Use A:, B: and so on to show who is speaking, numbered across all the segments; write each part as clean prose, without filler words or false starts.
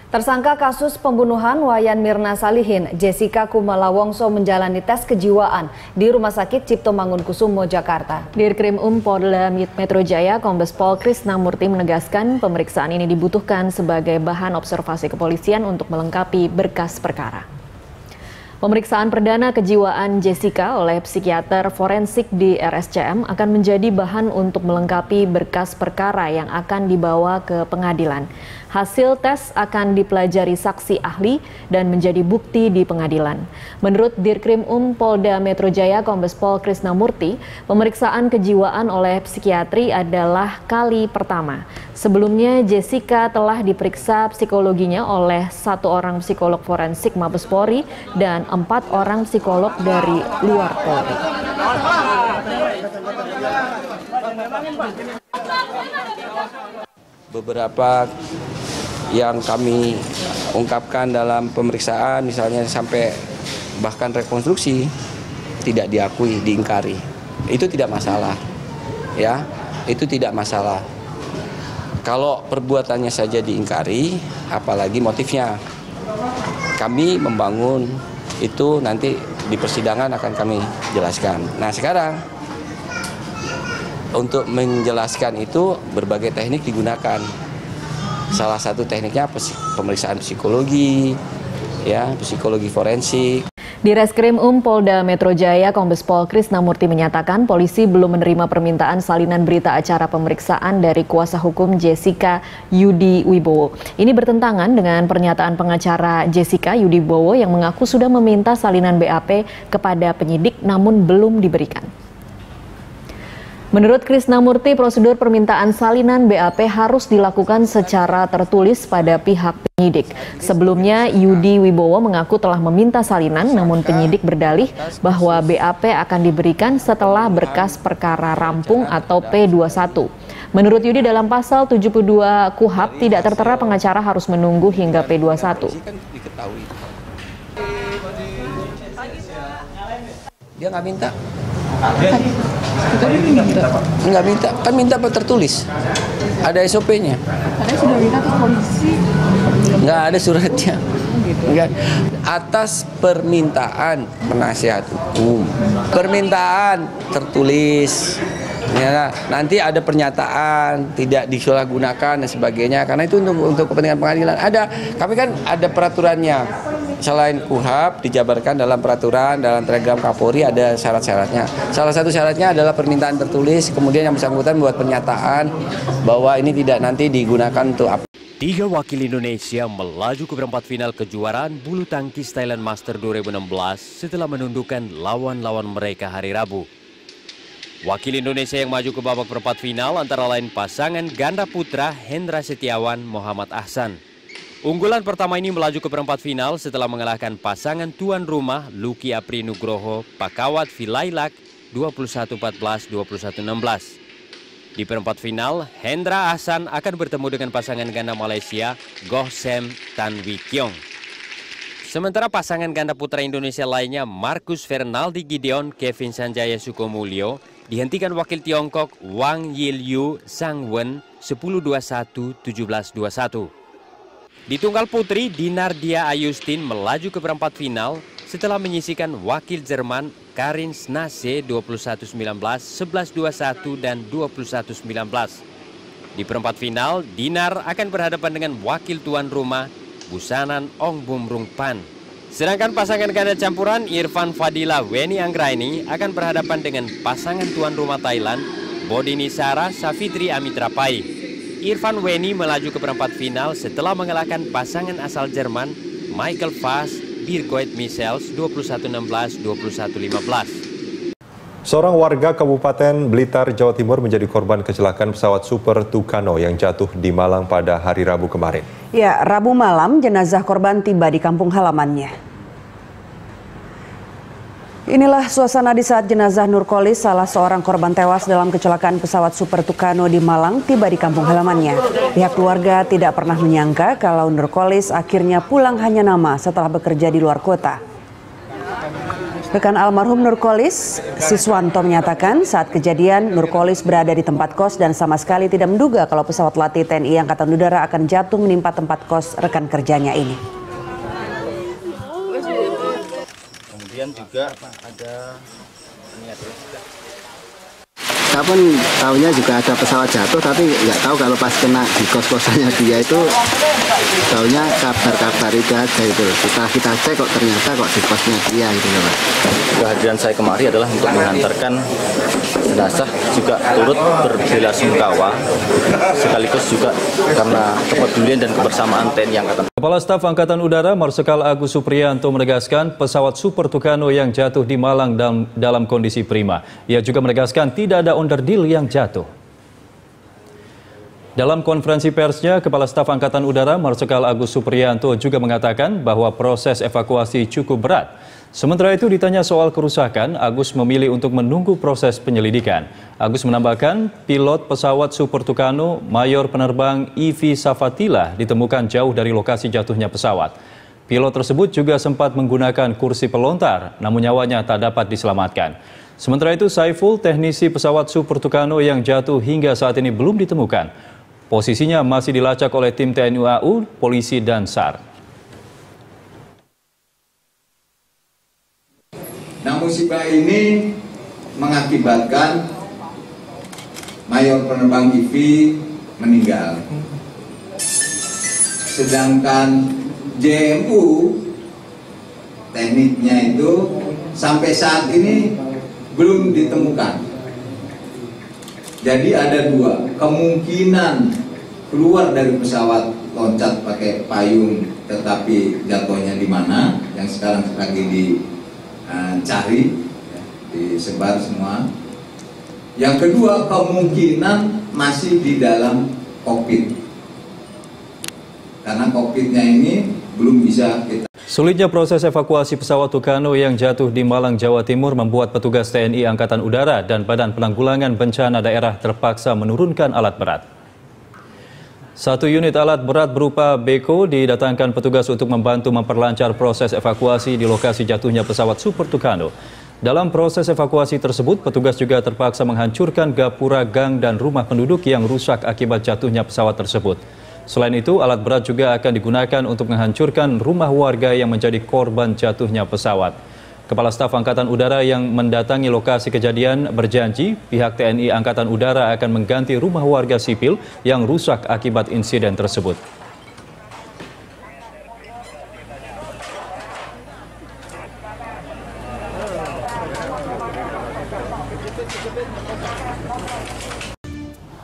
A: Tersangka kasus pembunuhan Wayan Mirna Salihin, Jessica Kumala Wongso menjalani tes kejiwaan di Rumah Sakit Cipto Mangunkusumo, Jakarta. Dirkrim Polda Metro Jaya, Kombes Pol Krisnamurti menegaskan pemeriksaan ini dibutuhkan sebagai bahan observasi kepolisian untuk melengkapi berkas perkara. Pemeriksaan perdana kejiwaan Jessica oleh psikiater forensik di RSCM akan menjadi bahan untuk melengkapi berkas perkara yang akan dibawa ke pengadilan. Hasil tes akan dipelajari saksi ahli dan menjadi bukti di pengadilan. Menurut Dirkrim Polda Metro Jaya, Kombes Pol Krisnamurti, pemeriksaan kejiwaan oleh psikiatri adalah kali pertama. Sebelumnya Jessica telah diperiksa psikologinya oleh 1 orang psikolog forensik Mabes Polri dan 4 orang psikolog dari luar Polri.
B: Beberapa yang kami ungkapkan dalam pemeriksaan, misalnya sampai bahkan rekonstruksi, tidak diakui, diingkari. Itu tidak masalah, ya, itu tidak masalah. Kalau perbuatannya saja diingkari, apalagi motifnya. Kami membangun itu nanti di persidangan akan kami jelaskan. Nah sekarang untuk menjelaskan itu berbagai teknik digunakan. Salah satu tekniknya pemeriksaan psikologi, ya, psikologi forensik.
A: Di Reskrim Polda Metro Jaya, Kombes Pol Krisnamurti menyatakan polisi belum menerima permintaan salinan berita acara pemeriksaan dari kuasa hukum Jessica Yudi Wibowo. Ini bertentangan dengan pernyataan pengacara Jessica Yudi Wibowo yang mengaku sudah meminta salinan BAP kepada penyidik namun belum diberikan. Menurut Krisnamurti, prosedur permintaan salinan BAP harus dilakukan secara tertulis pada pihak penyidik. Sebelumnya, Yudi Wibowo mengaku telah meminta salinan, namun penyidik berdalih bahwa BAP akan diberikan setelah berkas perkara rampung atau P21. Menurut Yudi, dalam pasal 72 KUHP tidak tertera pengacara harus menunggu hingga P21.
B: Dia nggak minta. Nggak minta, kan minta tertulis. Ada SOP-nya.
C: Ada sudah minta ke polisi.
B: Nggak ada suratnya. Nggak. Atas permintaan penasihat hukum. Permintaan tertulis. Ya, nanti ada pernyataan tidak disalahgunakan dan sebagainya. Karena itu untuk kepentingan pengadilan. Kami kan ada peraturannya. Selain KUHP dijabarkan dalam peraturan, dalam telegram Kapolri ada syarat-syaratnya. Salah satu syaratnya adalah permintaan tertulis, kemudian yang bersangkutan membuat pernyataan bahwa ini tidak nanti digunakan untuk apa.
D: 3 wakil Indonesia melaju ke perempat final kejuaraan bulu tangkis Thailand Master 2016 setelah menundukkan lawan-lawan mereka hari Rabu. Wakil Indonesia yang maju ke babak perempat final antara lain pasangan ganda putra Hendra Setiawan Muhammad Ahsan. Unggulan pertama ini melaju ke perempat final setelah mengalahkan pasangan tuan rumah Lucky Apri Nugroho Pakawat Vilailak 21-14, 21-16. Di perempat final, Hendra Ahsan akan bertemu dengan pasangan ganda Malaysia Goh Sem Tan Wee Kiong. Sementara pasangan ganda putra Indonesia lainnya Marcus Fernaldi Gideon Kevin Sanjaya Sukomulyo dihentikan wakil Tiongkok Wang Yilyu Sang Wen 10-21, 17-21. Di tunggal putri, Dinar Dia Ayustin melaju ke perempat final setelah menyisihkan wakil Jerman Karin Snase 21-19, 11-21 dan 21-19. Di perempat final, Dinar akan berhadapan dengan wakil tuan rumah Busanan Ong Bumrung Pan. Sedangkan pasangan ganda campuran Irfan Fadila Weni Anggraini akan berhadapan dengan pasangan tuan rumah Thailand Bodini Sara Safitri Amitra Pai. Irfan Weni melaju ke perempat final setelah mengalahkan pasangan asal Jerman Michael Fass Birgoit Michels 21-16, 21-15.
E: Seorang warga Kabupaten Blitar, Jawa Timur menjadi korban kecelakaan pesawat Super Tucano yang jatuh di Malang pada hari Rabu kemarin.
C: Ya, Rabu malam jenazah korban tiba di kampung halamannya. Inilah suasana di saat jenazah Nurkolis, salah seorang korban tewas dalam kecelakaan pesawat Super Tucano di Malang, tiba di kampung halamannya. Pihak keluarga tidak pernah menyangka kalau Nurkolis akhirnya pulang hanya nama setelah bekerja di luar kota. Rekan almarhum Nurkolis, Siswanto, menyatakan saat kejadian Nurkolis berada di tempat kos dan sama sekali tidak menduga kalau pesawat latih TNI Angkatan Udara akan jatuh menimpa tempat kos rekan kerjanya ini.
F: Kemudian juga ada
G: saya pun tahunya juga ada pesawat jatuh, tapi nggak tahu kalau pas kena di kos-kosannya dia itu tahunya kabar-kabar itu aja itu. Setelah kita cek kok ternyata kok di kosnya dia gitu loh Pak.
F: kehadiran saya kemari adalah untuk menghantarkan jenazah, juga turut berbelasungkawa sekaligus juga karena kepedulian dan kebersamaan TNI Angkatan.
H: Kepala Staf Angkatan Udara Marsikal Agus Supriyanto menegaskan pesawat Super Tucano yang jatuh di Malang dalam kondisi prima. Ia juga menegaskan tidak ada onderdil yang jatuh. Dalam konferensi persnya, Kepala Staf Angkatan Udara Marsikal Agus Supriyanto juga mengatakan bahwa proses evakuasi cukup berat. Sementara itu ditanya soal kerusakan, Agus memilih untuk menunggu proses penyelidikan. Agus menambahkan pilot pesawat Super Tucano Mayor Penerbang Ivi Safatila ditemukan jauh dari lokasi jatuhnya pesawat. Pilot tersebut juga sempat menggunakan kursi pelontar, namun nyawanya tak dapat diselamatkan. Sementara itu Saiful, teknisi pesawat Super Tucano yang jatuh hingga saat ini belum ditemukan. Posisinya masih dilacak oleh tim TNI AU, polisi dan SAR.
I: Nah, musibah ini mengakibatkan Mayor Penerbang Ivi meninggal. Sedangkan JMU tekniknya itu sampai saat ini belum ditemukan. Jadi ada dua kemungkinan keluar dari pesawat, loncat pakai payung, tetapi jatuhnya di mana yang sekarang lagi dicari, disebar semua. Yang kedua kemungkinan masih di dalam kokpit, karena kokpitnya ini belum bisa kita.
H: Sulitnya proses evakuasi pesawat Tucano yang jatuh di Malang, Jawa Timur membuat petugas TNI Angkatan Udara dan Badan Penanggulangan Bencana Daerah terpaksa menurunkan alat berat. Satu unit alat berat berupa beko didatangkan petugas untuk membantu memperlancar proses evakuasi di lokasi jatuhnya pesawat Super Tucano. Dalam proses evakuasi tersebut, petugas juga terpaksa menghancurkan gapura, gang, dan rumah penduduk yang rusak akibat jatuhnya pesawat tersebut. Selain itu, alat berat juga akan digunakan untuk menghancurkan rumah warga yang menjadi korban jatuhnya pesawat. Kepala Staf Angkatan Udara yang mendatangi lokasi kejadian berjanji pihak TNI Angkatan Udara akan mengganti rumah warga sipil yang rusak akibat insiden tersebut.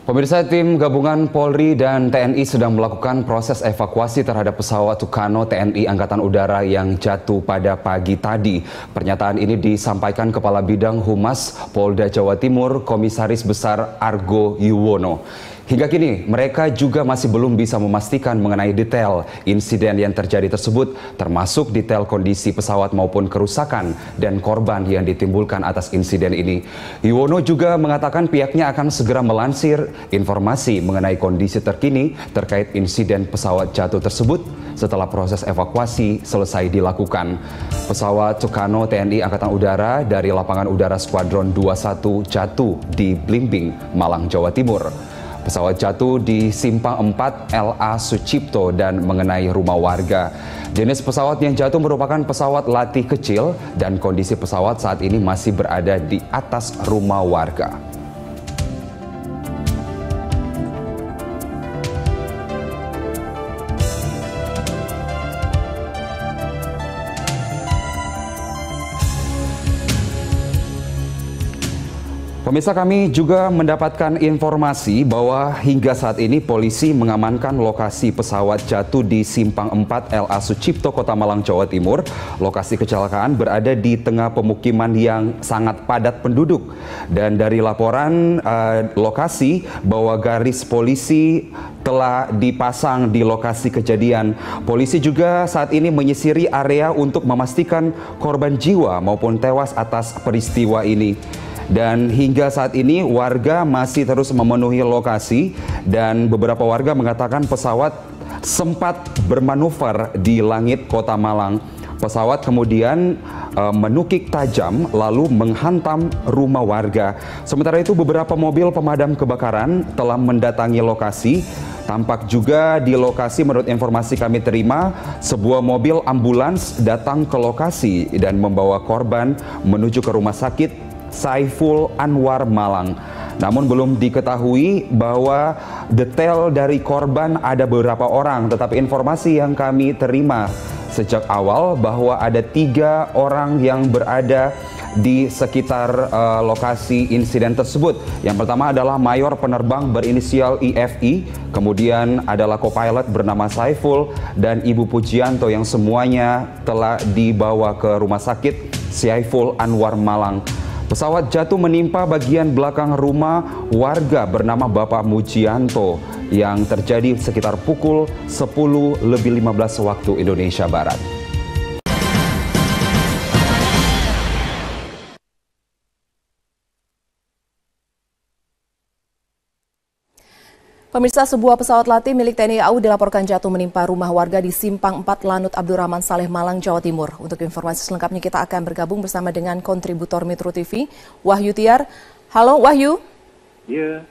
J: Pemirsa, tim gabungan Polri dan TNI sedang melakukan proses evakuasi terhadap pesawat Tucano TNI Angkatan Udara yang jatuh pada pagi tadi. Pernyataan ini disampaikan Kepala Bidang Humas Polda Jawa Timur, Komisaris Besar Argo Yuwono. Hingga kini, mereka juga masih belum bisa memastikan mengenai detail insiden yang terjadi tersebut, termasuk detail kondisi pesawat maupun kerusakan dan korban yang ditimbulkan atas insiden ini. Yuwono juga mengatakan pihaknya akan segera melansir informasi mengenai kondisi terkini terkait insiden pesawat jatuh tersebut setelah proses evakuasi selesai dilakukan. Pesawat Tucano TNI Angkatan Udara dari Lapangan Udara Skuadron 21 jatuh di Blimbing, Malang, Jawa Timur. Pesawat jatuh di Simpang 4 LA Sucipto dan mengenai rumah warga. Jenis pesawat yang jatuh merupakan pesawat latih kecil dan kondisi pesawat saat ini masih berada di atas rumah warga. Pemirsa, kami juga mendapatkan informasi bahwa hingga saat ini polisi mengamankan lokasi pesawat jatuh di Simpang 4 LA Sucipto, Kota Malang, Jawa Timur. Lokasi kecelakaan berada di tengah pemukiman yang sangat padat penduduk. Dan dari laporan lokasi bahwa garis polisi telah dipasang di lokasi kejadian. Polisi juga saat ini menyisiri area untuk memastikan korban jiwa maupun tewas atas peristiwa ini. Dan hingga saat ini warga masih terus memenuhi lokasi dan beberapa warga mengatakan pesawat sempat bermanuver di langit Kota Malang. Pesawat kemudian menukik tajam lalu menghantam rumah warga. Sementara itu beberapa mobil pemadam kebakaran telah mendatangi lokasi. Tampak juga di lokasi menurut informasi kami terima, sebuah mobil ambulans datang ke lokasi dan membawa korban menuju ke rumah sakit Saiful Anwar Malang. Namun belum diketahui bahwa detail dari korban ada beberapa orang, tetapi informasi yang kami terima sejak awal bahwa ada 3 orang yang berada di sekitar lokasi insiden tersebut. Yang pertama adalah mayor penerbang berinisial IFI, kemudian adalah co-pilot bernama Saiful dan Ibu Pujianto yang semuanya telah dibawa ke rumah sakit Saiful Anwar Malang. Pesawat jatuh menimpa bagian belakang rumah warga bernama Bapak Mujianto yang terjadi sekitar pukul 10:15 waktu Indonesia Barat.
K: Pemirsa, sebuah pesawat latih milik TNI AU dilaporkan jatuh menimpa rumah warga di Simpang 4 Lanut Abdurrahman Saleh, Malang, Jawa Timur. Untuk informasi selengkapnya kita akan bergabung bersama dengan kontributor Metro TV, Wahyu Tiar. Halo Wahyu.
L: Iya.